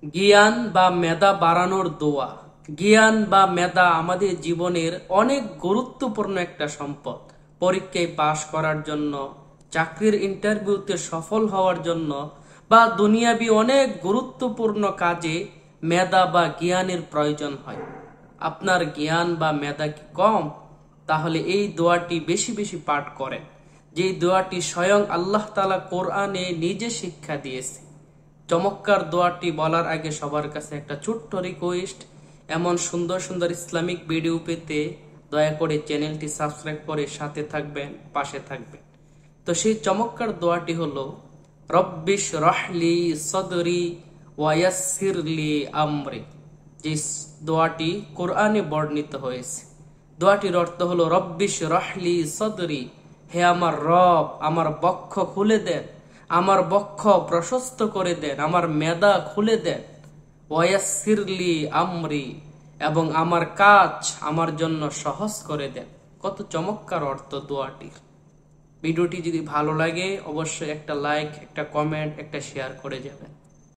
জ্ঞান বা মেধা বাড়ানোর দোয়া। জ্ঞান বা মেধা আমাদের জীবনের অনেক গুরুত্বপূর্ণ একটা সম্পদ। পরীক্ষায় পাশ করার জন্য, চাকরির ইন্টারভিউতে সফল হওয়ার জন্য বা দুনিয়াবি অনেক গুরুত্বপূর্ণ কাজে মেধা বা জ্ঞানের প্রয়োজন হয়। আপনার জ্ঞান বা মেধা কি কম? তাহলে এই দোয়াটি বেশি বেশি পাঠ করেন, যে দোয়াটি স্বয়ং আল্লাহ তাআলা কোরআনে নিজে শিক্ষা দিয়েছে। চমৎকার দোয়াটি বলার আগে সবার কাছে একটা ছোট্ট রিকোয়েস্ট, এমন সুন্দর সুন্দর ইসলামিক ভিডিও পেতে দয়া করে চ্যানেলটি সাবস্ক্রাইব করে সাথে থাকবেন, পাশে থাকবেন। তো সেই চমৎকার দোয়াটি হলো রব্বিশ রহলি সদরি ওয়ায়াসসিরলি আমরি। যে দোয়াটি কোরআনে বর্ণিত হয়েছে। দোয়াটির অর্থ হলো রব্বিশ রহলি সদরি, হে আমার রব, আমার বক্ষ খুলে দেন, আমার বক্ষ প্রশস্ত করে দেন, আমার মেধা খুলে দেন। ওয়ায়াসসিরলি আমরি, এবং আমার কাজ আমার জন্য সহজ করে দেন। কত চমৎকার অর্থ দোয়াটির। ভিডিওটি যদি ভালো লাগে অবশ্যই একটা লাইক, একটা কমেন্ট, একটা শেয়ার করে যাবেন।